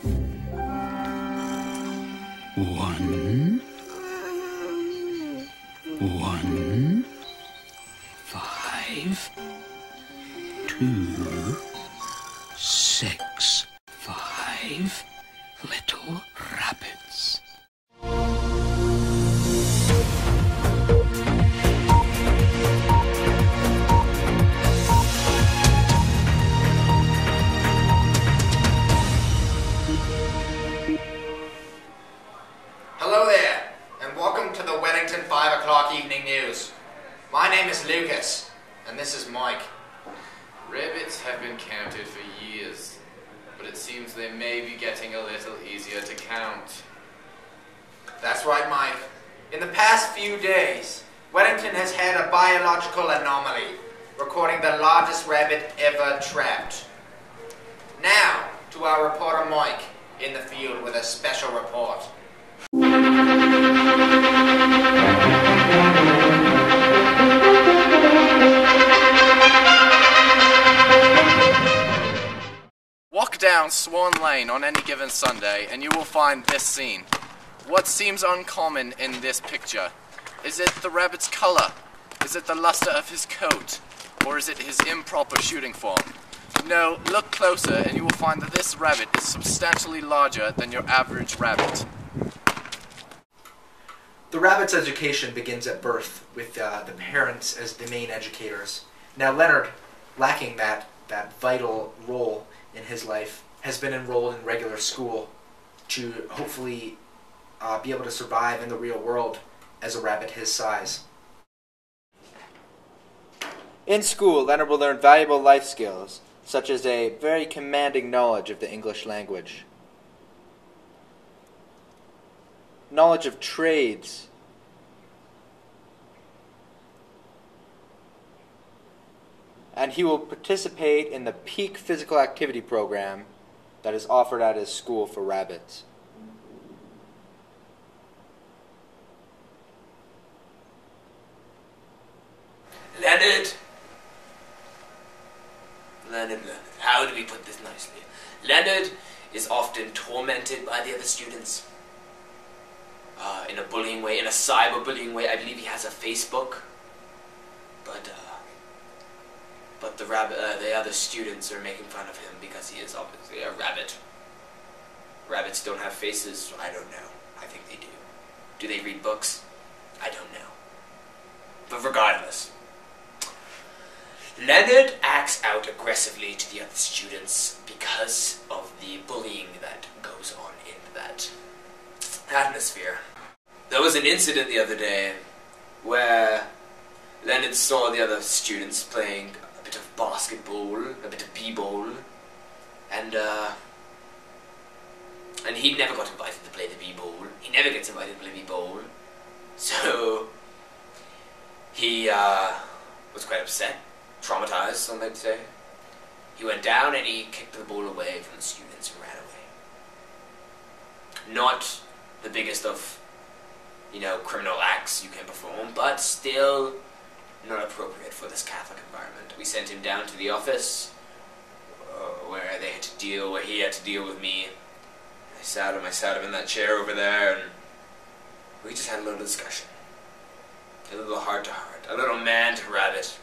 1, 1, 5, 2, 6, 5 little rabbits. Hello there, and welcome to the Wellington 5 o'clock evening news. My name is Lucas, and this is Mike. Rabbits have been counted for years, but it seems they may be getting a little easier to count. That's right, Mike. In the past few days, Wellington has had a biological anomaly, recording the largest rabbit ever trapped. Now, to our reporter Mike, in the field with a special report. Walk down Swan Lane on any given Sunday and you will find this scene. What seems uncommon in this picture? Is it the rabbit's color? Is it the luster of his coat? Or is it his improper shooting form? No, look closer and you will find that this rabbit is substantially larger than your average rabbit. The rabbit's education begins at birth, with the parents as the main educators. Now Leonard, lacking that vital role in his life, has been enrolled in regular school to hopefully be able to survive in the real world as a rabbit his size. In school, Leonard will learn valuable life skills, such as a very commanding knowledge of the English language, knowledge of trades, and he will participate in the peak physical activity program that is offered at his school for rabbits. Leonard, how do we put this nicely? Leonard is often tormented by the other students in a bullying way, in a cyberbullying way. I believe he has a Facebook, but the other students are making fun of him because he is obviously a rabbit. Rabbits don't have faces, so I don't know. I think they do. Do they read books? I don't know. But regardless, Leonard acts out aggressively to the other students because of the bullying that goes on in that atmosphere. There was an incident the other day where Leonard saw the other students playing a bit of basketball, a bit of b-ball, and he never got invited to play the b-ball. He never gets invited to play b-ball. So he was quite upset. Traumatized, some might say. He went down and he kicked the ball away from the students and ran away. Not the biggest of, criminal acts you can perform, but still not appropriate for this Catholic environment. We sent him down to the office, where he had to deal with me. I sat him in that chair over there, and we just had a little discussion. A little heart to heart, a little man to rabbit.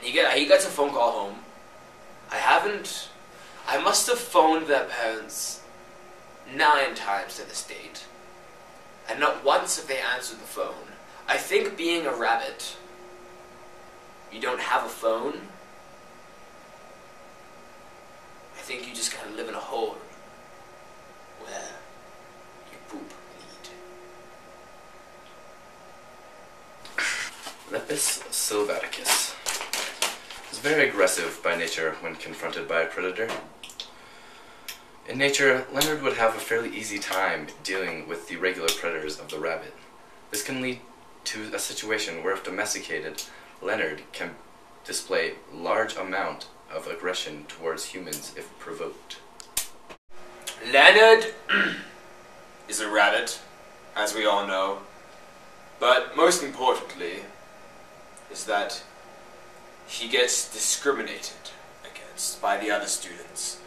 He gets a phone call home. I must have phoned their parents 9 times to this date, and not once have they answered the phone. I think being a rabbit, you don't have a phone. I think you just gotta live in a hole where you poop and eat. Lepus sylvaticus is very aggressive by nature when confronted by a predator. In nature, Leonard would have a fairly easy time dealing with the regular predators of the rabbit. This can lead to a situation where, if domesticated, Leonard can display large amount of aggression towards humans if provoked. Leonard is a rabbit, as we all know, but most importantly is that he gets discriminated against. influenced by the other students.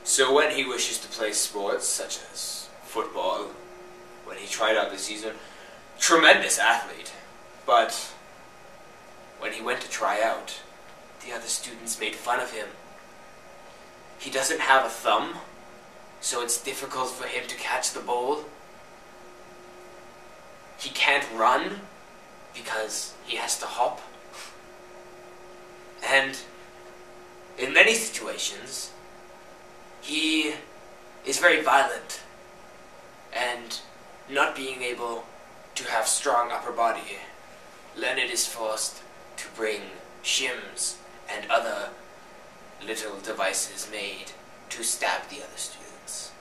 So when he wishes to play sports such as football, when he tried out this season, tremendous athlete, but when he went to try out, the other students made fun of him. He doesn't have a thumb, so it's difficult for him to catch the ball. He can't run because he has to hop. And in many situations, he is very violent, and not being able to have strong upper body, Leonard is forced to bring shims and other little devices made to stab the other students,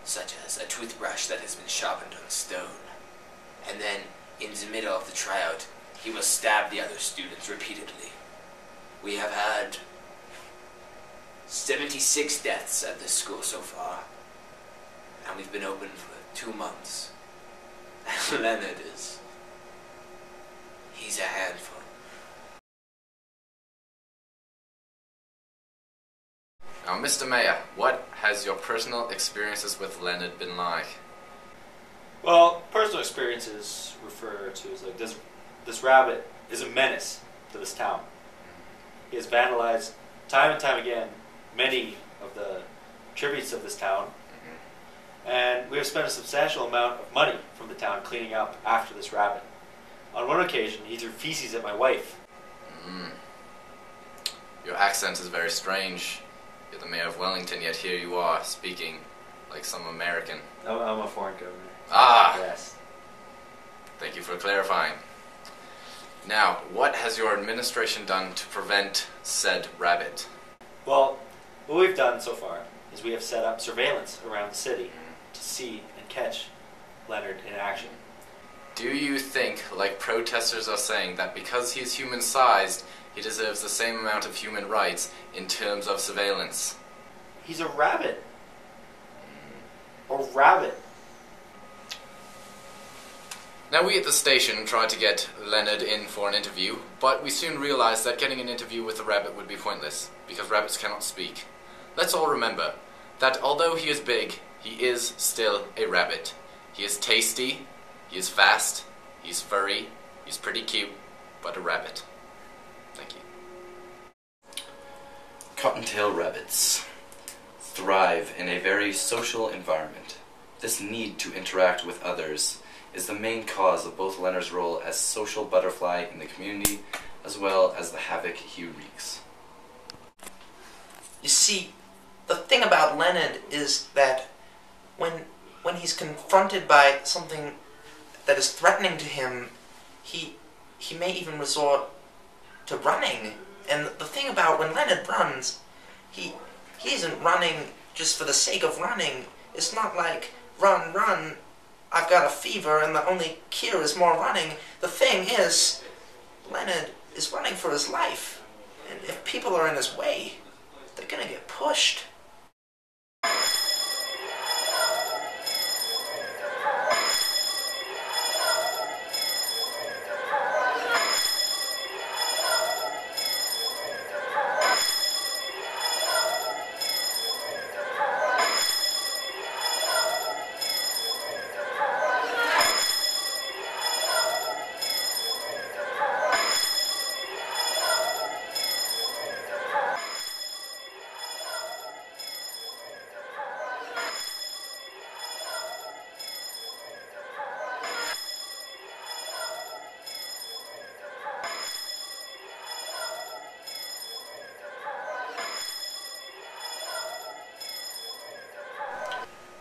such as a toothbrush that has been sharpened on stone. And then, in the middle of the tryout, he will stab the other students repeatedly. We have had 76 deaths at this school so far, and we've been open for 2 months. And Leonard he's a handful. Now, Mr. Mayor, what has your personal experiences with Leonard been like? Well, personal experiences refer to as like this rabbit is a menace to this town. He has vandalized time and time again many of the tributes of this town, and we have spent a substantial amount of money from the town cleaning up after this rabbit. On one occasion, he threw feces at my wife. Your accent is very strange. You're the mayor of Wellington, yet here you are, speaking like some American. I'm a foreign governor. Ah! Yes. Thank you for clarifying. Now, what has your administration done to prevent said rabbit? Well, what we've done so far is we have set up surveillance around the city to see and catch Leonard in action. Do you think, like protesters are saying, that because he is human-sized, he deserves the same amount of human rights in terms of surveillance? He's a rabbit. A rabbit. Now, we at the station tried to get Leonard in for an interview, but we soon realized that getting an interview with a rabbit would be pointless, because rabbits cannot speak. Let's all remember that although he is big, he is still a rabbit. He is tasty, he is fast, he's furry, he's pretty cute, but a rabbit. Thank you. Cottontail rabbits thrive in a very social environment. This need to interact with others is the main cause of both Leonard's role as social butterfly in the community, as well as the havoc he wreaks. You see, the thing about Leonard is that when he's confronted by something that is threatening to him, he may even resort to running. And the thing about when Leonard runs, he isn't running just for the sake of running. It's not like, run, I've got a fever and the only cure is more running. The thing is, Leonard is running for his life. And if people are in his way, they're gonna get pushed.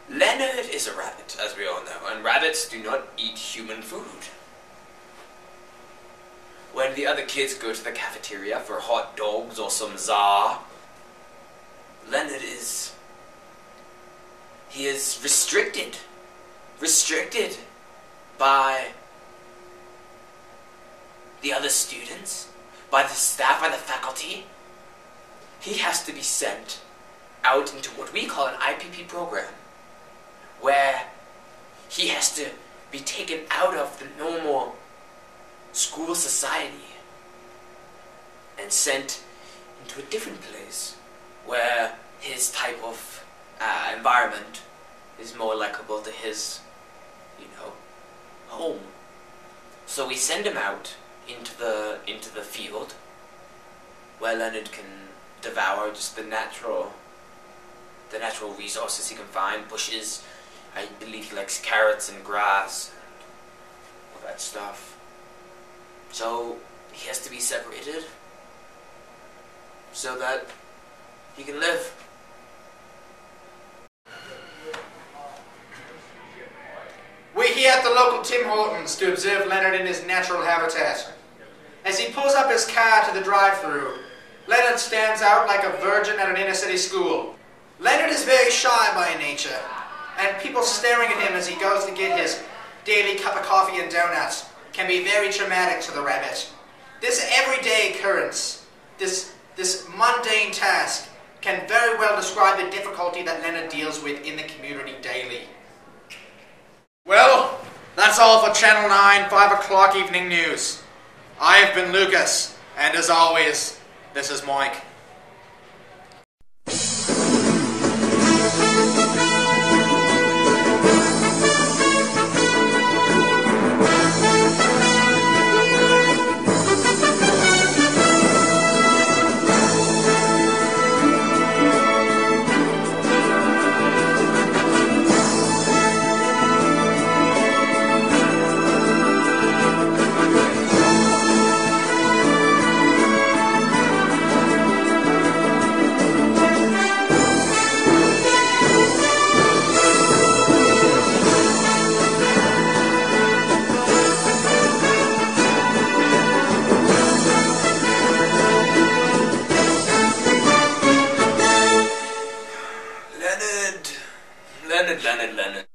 Leonard is a rabbit, as we all know, and rabbits do not eat human food. When the other kids go to the cafeteria for hot dogs or some za, Leonard he is restricted by the other students, by the staff, by the faculty. He has to be sent out into what we call an IPP program, where he has to be taken out of the normal school society and sent into a different place environment is more likable to his, home. So we send him out into the field where Leonard can devour just the natural resources he can find, bushes. I believe he likes carrots and grass and all that stuff. So he has to be separated so that he can live. We're here at the local Tim Hortons to observe Leonard in his natural habitat. As he pulls up his car to the drive-thru, Leonard stands out like a virgin at an inner-city school. Leonard is very shy by nature, and people staring at him as he goes to get his daily cup of coffee and donuts can be very traumatic to the rabbit. This everyday occurrence, this mundane task, can very well describe the difficulty that Leonard deals with in the community daily. Well, that's all for Channel 9 5 o'clock evening news. I have been Lucas, and as always, this is Mike. Leonard.